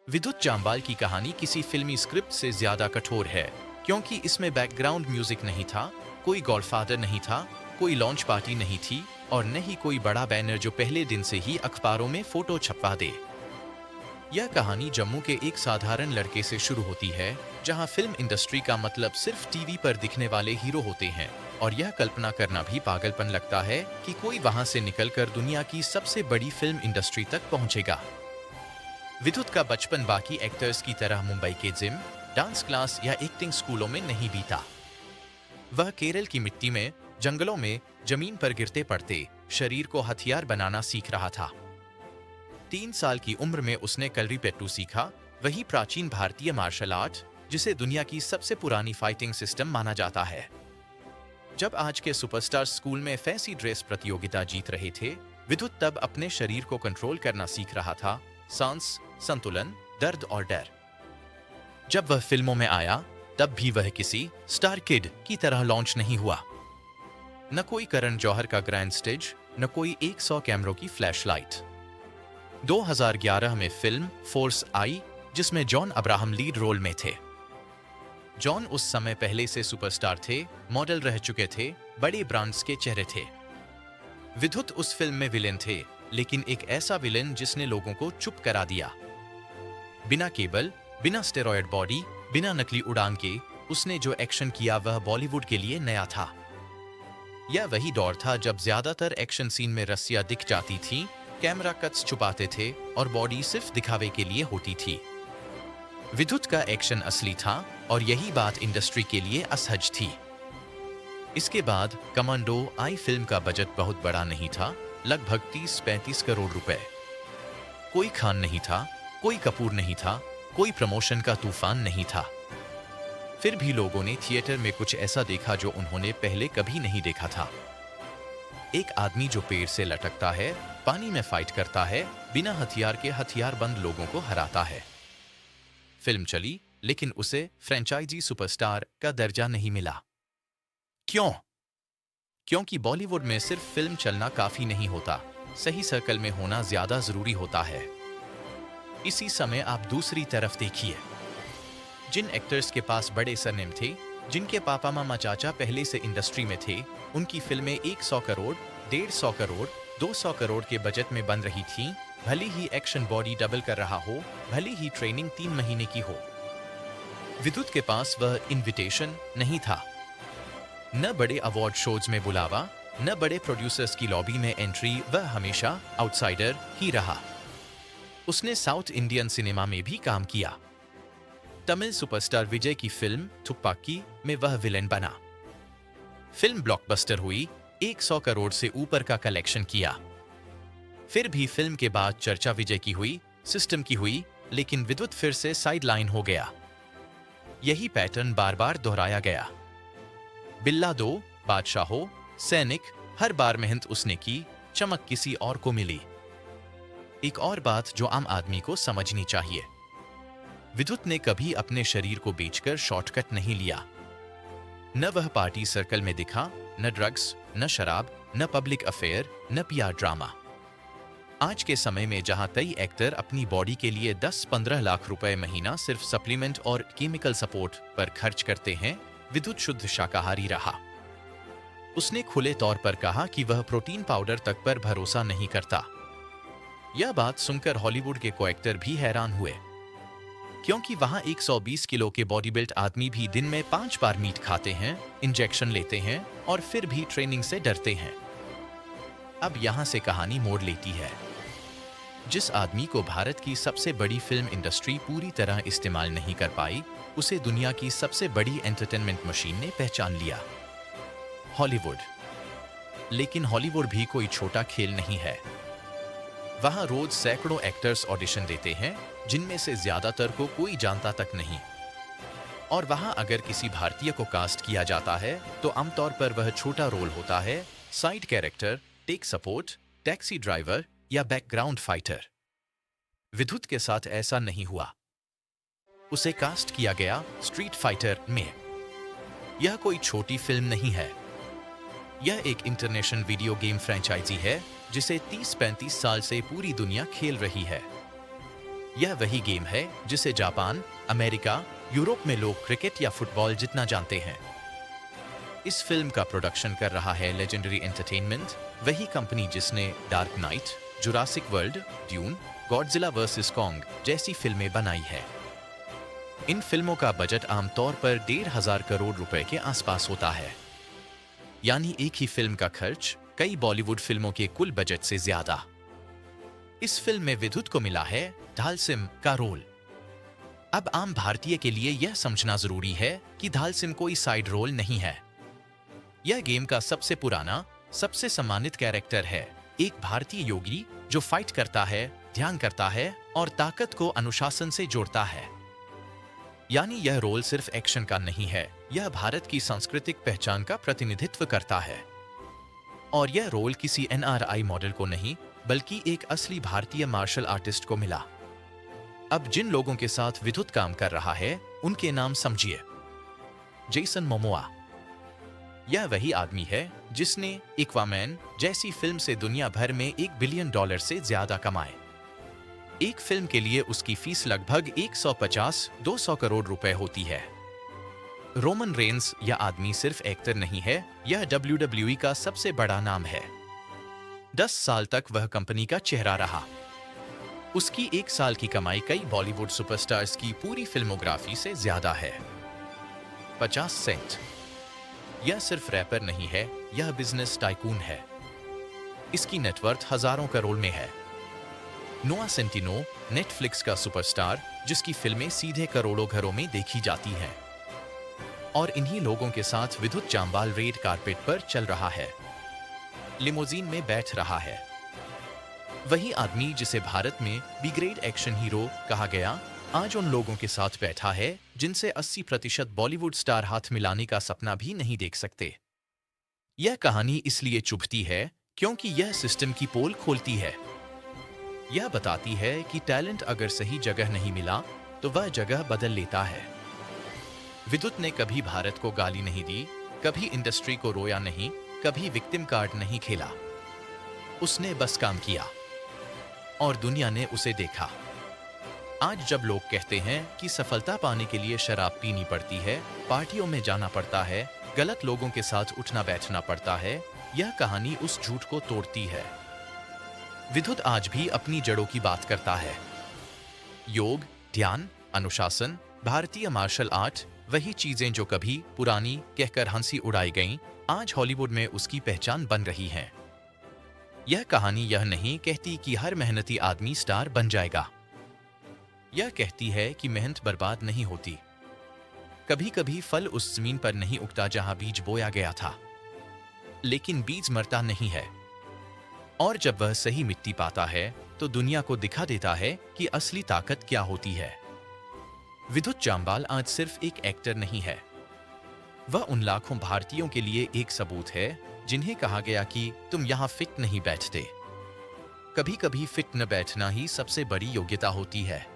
विद्युत जामवाल की कहानी किसी फिल्मी स्क्रिप्ट से ज्यादा कठोर है, क्योंकि इसमें बैकग्राउंड म्यूजिक नहीं था, कोई गॉडफादर नहीं था, कोई लॉन्च पार्टी नहीं थी और न ही कोई बड़ा बैनर जो पहले दिन से ही अखबारों में फोटो छपवा दे। यह कहानी जम्मू के एक साधारण लड़के से शुरू होती है, जहां फिल्म इंडस्ट्री का मतलब सिर्फ टीवी पर दिखने वाले हीरो होते हैं और यह कल्पना करना भी पागलपन लगता है कि कोई वहां से निकलकर दुनिया की सबसे बड़ी फिल्म इंडस्ट्री तक पहुंचेगा। विद्युत का बचपन बाकी एक्टर्स की तरह मुंबई के जिम, डांस क्लास या एक्टिंग स्कूलों में नहीं बीता। वह केरल की मिट्टी में, जंगलों में, जमीन पर गिरते पड़ते शरीर को हथियार बनाना सीख रहा था। 3 साल की उम्र में उसने कलरीपेट्टू सीखा, वही प्राचीन भारतीय मार्शल आर्ट जिसे दुनिया की सबसे पुरानी फाइटिंग सिस्टम माना जाता है। जब आज के सुपरस्टार स्कूल में फैंसी ड्रेस प्रतियोगिता जीत रहे थे, विद्युत तब अपने शरीर को कंट्रोल करना सीख रहा था, सांस, संतुलन, दर्द और डर। जब वह फिल्मों में आया, तब भी वह किसी स्टार किड की तरह लॉन्च नहीं हुआ। न कोई करण जौहर का ग्रैंड स्टेज, न कोई 100 कैमरों की फ्लैशलाइट। 2011 में फिल्म फोर्स आई, जिसमें जॉन अब्राहम लीड रोल में थे। जॉन उस समय पहले से सुपरस्टार थे, मॉडल रह चुके थे, बड़े ब्रांड्स के चेहरे थे। विद्युत उस फिल्म में विलेन थे, लेकिन एक ऐसा विलेन जिसने लोगों को चुप करा दिया। बिना केबल, बिना स्टेरॉयड बॉडी, बिना नकली उड़ान के उसने जो एक्शन किया वह बॉलीवुड के लिए नया था। यह वही दौर था जब ज्यादातर एक्शन सीन में रस्सियां दिख जाती थीं, कैमरा कट्स छुपाते थे और बॉडी सिर्फ दिखावे के लिए होती थी। विद्युत का एक्शन असली था और यही बात इंडस्ट्री के लिए असहज थी। इसके बाद कमांडो आई। फिल्म का बजट बहुत बड़ा नहीं था, लगभग 30-35 करोड़ रुपए। कोई खान नहीं था, कोई कपूर नहीं था, कोई प्रमोशन का तूफान नहीं था। फिर भी लोगों ने थिएटर में कुछ ऐसा देखा जो उन्होंने पहले कभी नहीं देखा था। एक आदमी जो पेड़ से लटकता है, पानी में फाइट करता है, बिना हथियार के हथियारबंद लोगों को हराता है। फिल्म चली, लेकिन उसे फ्रेंचाइजी सुपरस्टार का दर्जा नहीं मिला। क्यों? क्योंकि बॉलीवुड में सिर्फ फिल्म चलना काफी नहीं होता, सही सर्कल में होना ज्यादा जरूरी होता है। इसी समय आप दूसरी तरफ देखिए। जिन एक्टर्स के पास बड़े सरनेम थे, जिनके पापा मामा चाचा पहले से इंडस्ट्री में थे, उनकी फिल्में 100 करोड़, 150 करोड़, 200 करोड़ के बजट में बन रही थीं, भले ही एक्शन बॉडी डबल कर रहा हो, भले ही ट्रेनिंग 3 महीने की हो। विद्युत के पास वह इनविटेशन नहीं था, न बड़े अवार्ड शोज में बुलावा, न बड़े प्रोड्यूसर्स की लॉबी में एंट्री। वह हमेशा आउटसाइडर ही रहा। उसने साउथ इंडियन सिनेमा में भी काम किया। तमिल सुपरस्टार विजय की फिल्म थुप्पाकी में वह विलेन बना। फिल्म ब्लॉकबस्टर हुई, 100 करोड़ से ऊपर का कलेक्शन किया। फिर भी फिल्म के बाद चर्चा विजय की हुई, सिस्टम की हुई, लेकिन विद्युत फिर से साइडलाइन हो गया। यही पैटर्न बार बार दोहराया गया। बिल्ला 2, बादशाहो, सैनिक, हर बार मेहनत उसने की, चमक किसी और को मिली। एक और बात जो आम आदमी को समझनी चाहिए, विद्युत ने कभी अपने शरीर को बेचकर शॉर्टकट नहीं लिया। न वह पार्टी सर्कल में दिखा, न ड्रग्स, न शराब, न पब्लिक अफेयर, न पीआर ड्रामा। आज के समय में जहां कई एक्टर अपनी बॉडी के लिए 10-15 लाख रुपए महीना सिर्फ सप्लीमेंट और केमिकल सपोर्ट पर खर्च करते हैं, विद्युत शुद्ध शाकाहारी रहा। उसने खुले तौर पर कहा कि वह प्रोटीन पाउडर तक पर भरोसा नहीं करता। यह बात सुनकर हॉलीवुड के को एक्टर भी हैरान हुए, क्योंकि वहां 120 किलो के बॉडी बिल्ट आदमी भी दिन में 5 बार मीट खाते हैं, इंजेक्शन लेते हैं और फिर भी ट्रेनिंग से डरते हैं। अब यहां से कहानी मोड़ लेती है। जिस आदमी को भारत की सबसे बड़ी फिल्म इंडस्ट्री पूरी तरह इस्तेमाल नहीं कर पाई, उसे दुनिया की सबसे बड़ी एंटरटेनमेंट मशीन ने पहचान लिया, हॉलीवुड। लेकिन हॉलीवुड भी कोई छोटा खेल नहीं है। वहां रोज सैकड़ों एक्टर्स ऑडिशन देते हैं, जिनमें से ज्यादातर को कोई जानता तक नहीं। और वहां अगर किसी भारतीय को कास्ट किया जाता है, तो आमतौर पर वह छोटा रोल होता है, side character, tech support, taxi driver या बैकग्राउंड फाइटर। विद्युत के साथ ऐसा नहीं हुआ। उसे कास्ट किया गया स्ट्रीट फाइटर में। यह कोई छोटी फिल्म नहीं है। यह एक इंटरनेशनल वीडियो गेम फ्रेंचाइजी है, जिसे 30-35 साल से पूरी दुनिया खेल रही है। यह वही गेम है जिसे जापान, अमेरिका, यूरोप में लोग क्रिकेट या फुटबॉल जितना जानते हैं। इस फिल्म का प्रोडक्शन कर रहा है लेजेंडरी एंटरटेनमेंट, वही कंपनी जिसने dark night, Jurassic world, dune, Godzilla versus Kong जैसी फिल्में बनाई है। इन फिल्मों का बजट आमतौर पर 1,500 करोड़ रुपए के आसपास होता है, यानी एक ही फिल्म का खर्च कई बॉलीवुड फिल्मों के कुल बजट से ज्यादा। इस फिल्म में विद्युत को मिला है धालसिम का रोल। अब आम भारतीय के लिए यह समझना जरूरी है कि धालसिम कोई साइड रोल नहीं है। यह गेम का सबसे पुराना, सबसे सम्मानित कैरेक्टर है, एक भारतीय योगी जो फाइट करता है, ध्यान करता है और ताकत को अनुशासन से जोड़ता है। यानी यह रोल सिर्फ एक्शन का नहीं है, यह भारत की सांस्कृतिक पहचान का प्रतिनिधित्व करता है। और यह रोल किसी NRI मॉडल को नहीं, बल्कि एक असली भारतीय मार्शल आर्टिस्ट को मिला। अब जिन लोगों के साथ विद्युत काम कर रहा है, उनके नाम समझिए। जेसन मोमोआ, यह वही आदमी है जिसने एक्वामैन जैसी फिल्म से दुनिया भर में $1 बिलियन से ज्यादा कमाए। एक फिल्म के लिए उसकी फीस लगभग 150-200 करोड़ रुपए होती है। रोमन रेंस यह आदमी सिर्फ एक्टर नहीं है, यह WWE का सबसे बड़ा नाम है। 10 साल तक वह कंपनी का चेहरा रहा। उसकी एक साल की कमाई कई बॉलीवुड सुपरस्टार्स की पूरी फिल्मोग्राफी से ज्यादा है। 50 सेंट, यह सिर्फ रैपर नहीं है, यह बिजनेस टाइकून है। इसकी नेटवर्थ हजारों करोड़ में है। नोआ सेंटिनो, नेटफ्लिक्स का सुपरस्टार, जिसकी फिल्में सीधे करोड़ों घरों में देखी जाती हैं। और इन्हीं लोगों के साथ विद्युत जामवाल रेड कारपेट पर चल रहा है, लिमोजीन में बैठ रहा है। वही आदमी जिसे भारत में बी ग्रेड एक्शन हीरो कहा गया, आज उन लोगों के साथ बैठा है जिनसे 80% बॉलीवुड स्टार हाथ मिलाने का सपना भी नहीं देख सकते। यह कहानी इसलिए चुभती है क्योंकि यह सिस्टम की पोल खोलती है। यह बताती है कि टैलेंट अगर सही जगह नहीं मिला तो वह जगह बदल लेता है। विद्युत ने कभी भारत को गाली नहीं दी, कभी इंडस्ट्री को रोया नहीं, कभी विक्टिम कार्ड नहीं खेला। उसने बस काम किया और दुनिया ने उसे देखा। आज जब लोग कहते हैं कि सफलता पाने के लिए शराब पीनी पड़ती है, पार्टियों में जाना पड़ता है, गलत लोगों के साथ उठना बैठना पड़ता है, यह कहानी उस झूठ को तोड़ती है। विद्युत आज भी अपनी जड़ों की बात करता है। योग, ध्यान, अनुशासन, भारतीय मार्शल आर्ट, वही चीजें जो कभी पुरानी कहकर हंसी उड़ाई गईं, आज हॉलीवुड में उसकी पहचान बन रही हैं। यह कहानी यह नहीं कहती कि हर मेहनती आदमी स्टार बन जाएगा। यह कहती है कि मेहनत बर्बाद नहीं होती। कभी कभी फल उस जमीन पर नहीं उगता जहां बीज बोया गया था, लेकिन बीज मरता नहीं है। और जब वह सही मिट्टी पाता है तो दुनिया को दिखा देता है कि असली ताकत क्या होती है। विद्युत जामवाल आज सिर्फ एक एक्टर नहीं है, वह उन लाखों भारतीयों के लिए एक सबूत है जिन्हें कहा गया कि तुम यहां फिट नहीं बैठते। कभी कभी फिट न बैठना ही सबसे बड़ी योग्यता होती है।